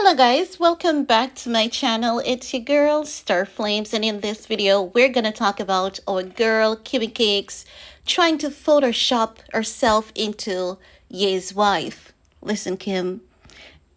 Hello guys, welcome back to my channel. It's your girl Star Flames, and in this video we're gonna talk about our girl Kimmy Cakes trying to Photoshop herself into Ye's wife. Listen, Kim,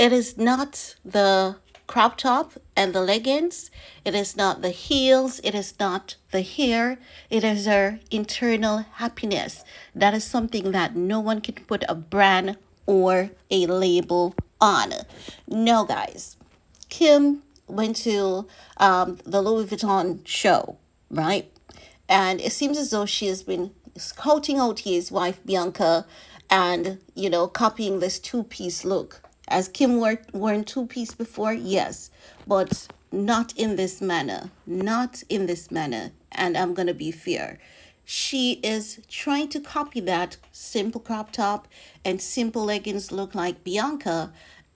it is not the crop top and the leggings, it is not the heels, it is not the hair, it is her internal happiness. That is something that no one can put a brand or a label on. No, guys. Kim went to the Louis Vuitton show, right? And it seems as though she has been scouting out his wife Bianca and, copying this two-piece look. As Kim worn two-piece before, yes, but not in this manner. Not in this manner. And I'm going to be fair. She is trying to copy that simple crop top and simple leggings look like Bianca,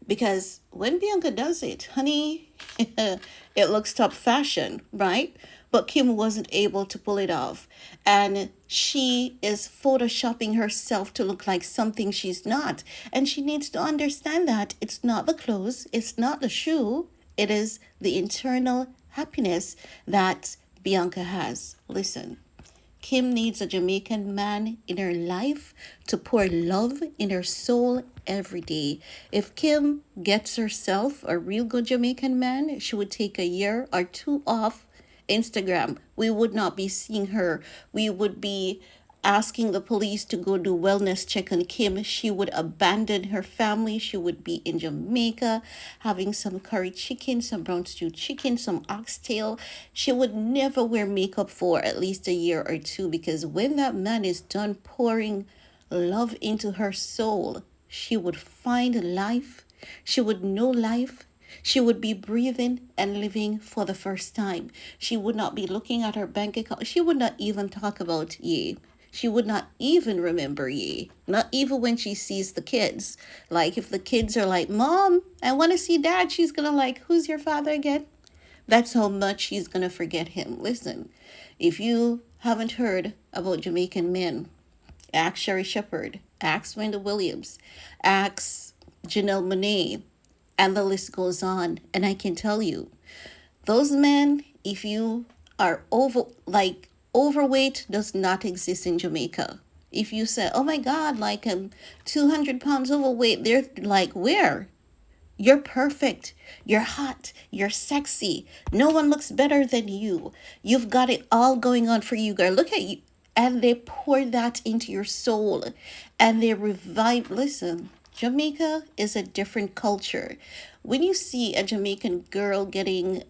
because when Bianca does it, honey, it looks top fashion, right? But Kim wasn't able to pull it off. And she is photoshopping herself to look like something she's not. And she needs to understand that it's not the clothes, it's not the shoe, it is the internal happiness that Bianca has. Listen. Kim needs a Jamaican man in her life to pour love in her soul every day. If Kim gets herself a real good Jamaican man, she would take a year or two off Instagram. We would not be seeing her. We would be asking the police to go do wellness check on Kim. She would abandon her family. She would be in Jamaica having some curry chicken, some brown stew chicken, some oxtail. She would never wear makeup for at least a year or two, because when that man is done pouring love into her soul, she would find life. She would know life. She would be breathing and living for the first time. She would not be looking at her bank account. She would not even talk about Ye. She would not even remember Ye. Not even when she sees the kids. Like if the kids are like, Mom, I want to see Dad, she's going to like, who's your father again? That's how much she's going to forget him. Listen, if you haven't heard about Jamaican men, ask Sherry Shepherd, ask Wendell Williams, ask Janelle Monáe, and the list goes on. And I can tell you, those men, if you are overweight does not exist in Jamaica. If you say, oh my God, like I'm 200 pounds overweight, they're like, where? You're perfect. You're hot. You're sexy. No one looks better than you. You've got it all going on for you, girl. Look at you. And they pour that into your soul and they revive. Listen, Jamaica is a different culture. When you see a Jamaican girl getting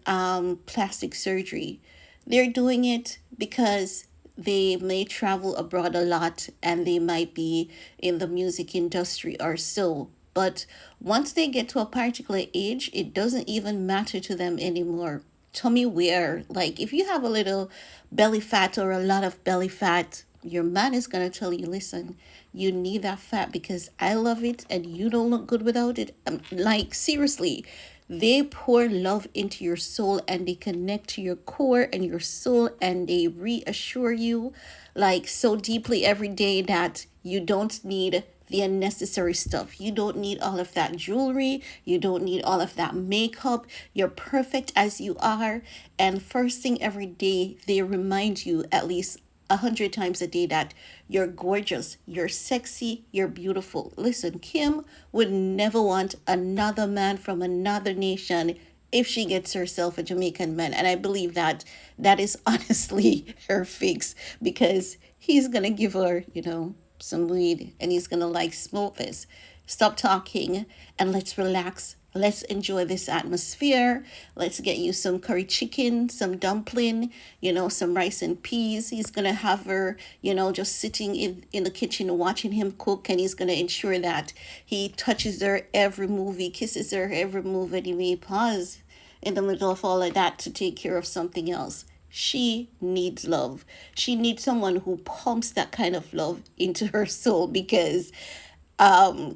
plastic surgery, they're doing it because they may travel abroad a lot and they might be in the music industry or so. But once they get to a particular age, it doesn't even matter to them anymore. Tummy wear, like if you have a little belly fat or a lot of belly fat, your man is going to tell you, listen, you need that fat because I love it and you don't look good without it. Like, seriously, they pour love into your soul and they connect to your core and your soul and they reassure you like so deeply every day that you don't need the unnecessary stuff. You don't need all of that jewelry. You don't need all of that makeup. You're perfect as you are. And first thing every day, they remind you at least 100 times a day that you're gorgeous, you're sexy, you're beautiful. Listen, Kim would never want another man from another nation if she gets herself a Jamaican man. And I believe that that is honestly her fix, because he's going to give her, some weed and he's going to like smoke this. Stop talking and let's relax. Let's enjoy this atmosphere. Let's get you some curry chicken, some dumpling, some rice and peas. He's going to have her, just sitting in the kitchen watching him cook. And he's going to ensure that he touches her every move. He kisses her every move. And he may pause in the middle of all of that to take care of something else. She needs love. She needs someone who pumps that kind of love into her soul, because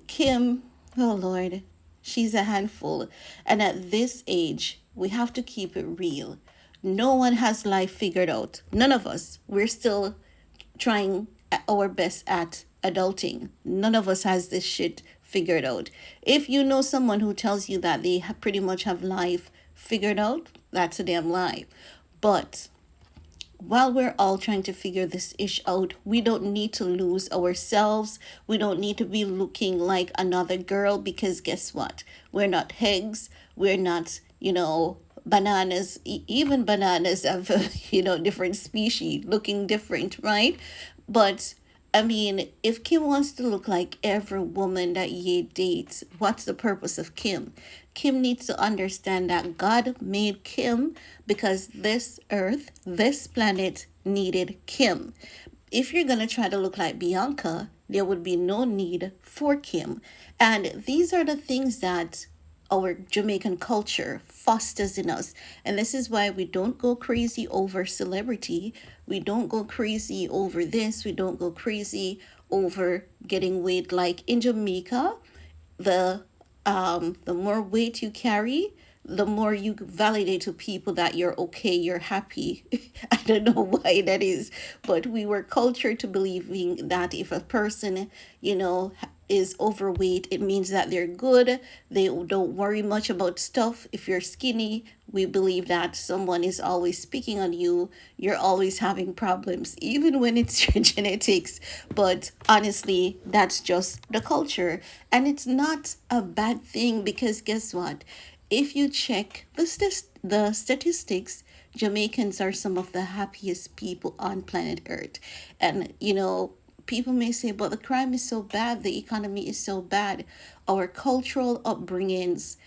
Kim, oh Lord, she's a handful. And at this age, we have to keep it real. No one has life figured out. None of us. We're still trying our best at adulting. None of us has this shit figured out. If you know someone who tells you that they pretty much have life figured out, that's a damn lie. But while we're all trying to figure this ish out, we don't need to lose ourselves. We don't need to be looking like another girl because guess what? We're not hegs. We're not, bananas. Even bananas have, different species looking different, right? But I mean, if Kim wants to look like every woman that Ye dates, what's the purpose of Kim? Kim needs to understand that God made Kim because this earth, this planet needed Kim. If you're going to try to look like Bianca, there would be no need for Kim. And these are the things that our Jamaican culture fosters in us. And this is why we don't go crazy over celebrity. We don't go crazy over this. We don't go crazy over getting weight. Like in Jamaica, the the more weight you carry, the more you validate to people that you're okay, you're happy. I don't know why that is, but we were cultured to believing that if a person, is overweight, it means that they're good. They don't worry much about stuff. If you're skinny, we believe that someone is always speaking on you. You're always having problems, even when it's your genetics. But honestly, that's just the culture. And it's not a bad thing because guess what? If you check the statistics, Jamaicans are some of the happiest people on planet Earth. And, people may say, but the crime is so bad, the economy is so bad. Our cultural upbringings,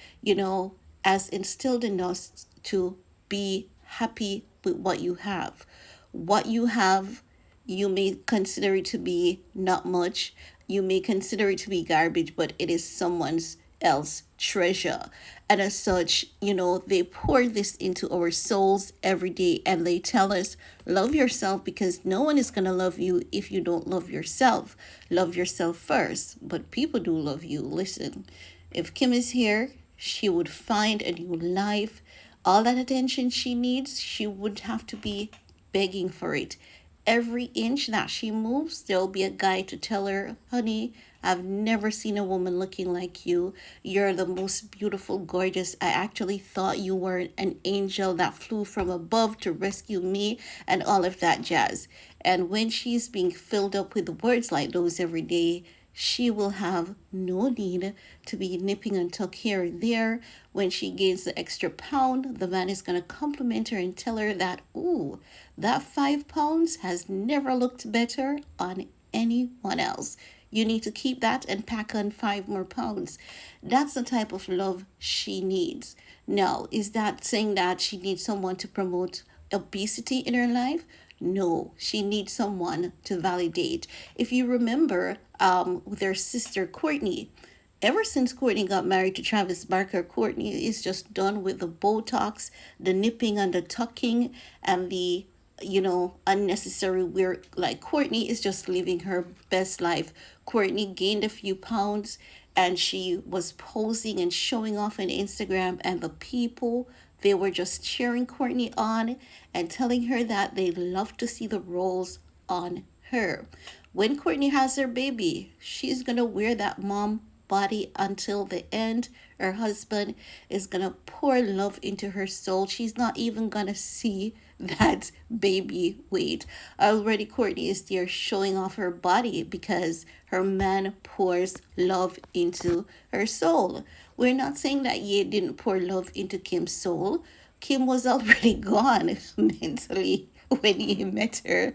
has instilled in us to be happy with what you have. What you have, you may consider it to be not much. You may consider it to be garbage, but it is someone's else treasure. And as such, they pour this into our souls every day and they tell us, love yourself because no one is going to love you if you don't love yourself. Love yourself first. But people do love you. Listen, if Kim is here, she would find a new life. All that attention she needs, she would have to be begging for it. Every inch that she moves, there'll be a guy to tell her, honey, I've never seen a woman looking like you. You're the most beautiful, gorgeous. I actually thought you were an angel that flew from above to rescue me and all of that jazz. And when she's being filled up with words like those every day, she will have no need to be nipping and tuck here and there. When she gains the extra pound, the man is going to compliment her and tell her that, ooh, that 5 pounds has never looked better on anyone else. You need to keep that and pack on 5 more pounds. That's the type of love she needs. Now, is that saying that she needs someone to promote obesity in her life? No, she needs someone to validate. If you remember, their sister Kourtney, ever since Kourtney got married to Travis Barker, Kourtney is just done with the Botox, the nipping and the tucking, and the unnecessary weird. Like Kourtney is just living her best life. Kourtney gained a few pounds and she was posing and showing off on Instagram, and the people, they were just cheering Kourtney on and telling her that they love to see the rolls on her. When Kourtney has her baby, she's gonna wear that mom body until the end. Her husband is gonna pour love into her soul. She's not even gonna see that baby weight. Already Kourtney is there showing off her body because her man pours love into her soul. We're not saying that Ye didn't pour love into Kim's soul. Kim was already gone mentally when he met her.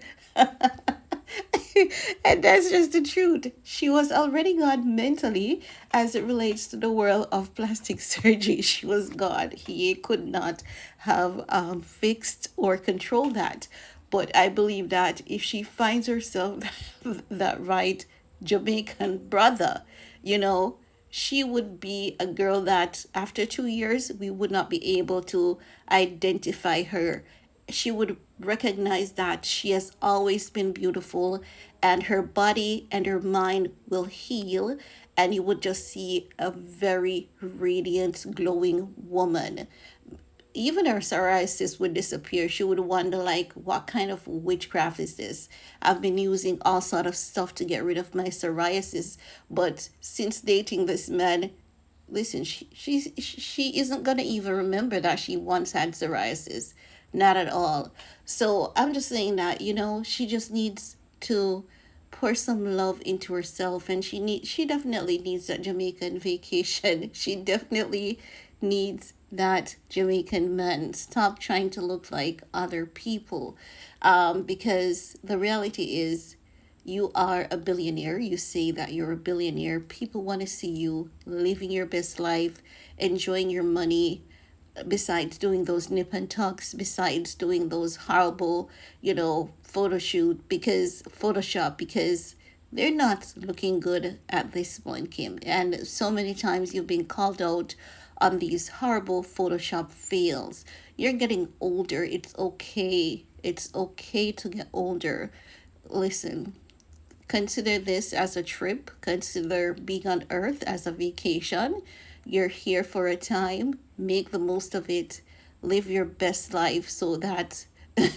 And that's just the truth. She was already gone mentally as it relates to the world of plastic surgery. She was gone. He could not have fixed or controlled that. But I believe that if she finds herself that right Jamaican brother, you know, she would be a girl that after 2 years we would not be able to identify her. She would recognize that she has always been beautiful and her body and her mind will heal, and you would just see a very radiant glowing woman. even her psoriasis would disappear. She would wonder like, what kind of witchcraft is this? I've been using all sort of stuff to get rid of my psoriasis, but since dating this man, listen, she isn't gonna even remember that she once had psoriasis, not at all. So I'm just saying that, she just needs to pour some love into herself, and she definitely needs that Jamaican vacation. She definitely needs that Jamaican man. Stop trying to look like other people, because the reality is, you are a billionaire. You say that you're a billionaire. People want to see you living your best life, enjoying your money, besides doing those nip and tucks, besides doing those horrible, photo shoot, because Photoshop, because they're not looking good at this point, Kim. And so many times you've been called out on these horrible Photoshop fails. You're getting older. It's okay. It's okay to get older. Listen, consider this as a trip. Consider being on Earth as a vacation. You're here for a time. Make the most of it. Live your best life so that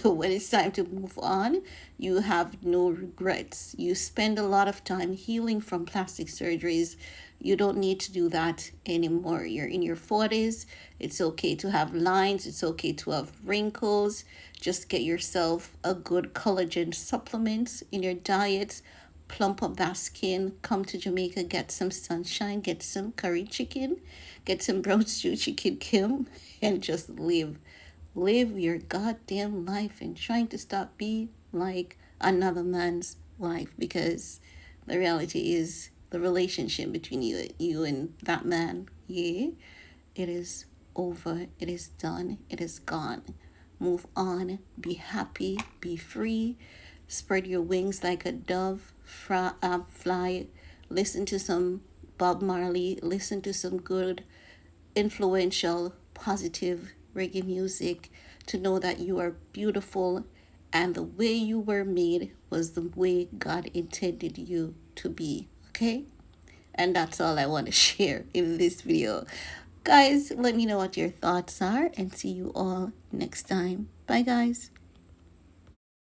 when it's time to move on, you have no regrets. You spend a lot of time healing from plastic surgeries. You don't need to do that anymore. You're in your 40s. It's okay to have lines. It's okay to have wrinkles. Just get yourself a good collagen supplement in your diet. Plump up that skin. Come to Jamaica, get some sunshine, get some curry chicken, get some brown stew chicken, Kim, and just live. Live your goddamn life and trying to stop being like another man's wife, because the reality is the relationship between you and that man, yeah, it is over. It is done. It is gone. Move on. Be happy. Be free. Spread your wings like a dove. Fly. Listen to some Bob Marley. Listen to some good, influential, positive reggae music to know that you are beautiful, and the way you were made was the way God intended you to be. Okay? And that's all I want to share in this video. Guys, let me know what your thoughts are, and see you all next time. Bye, guys.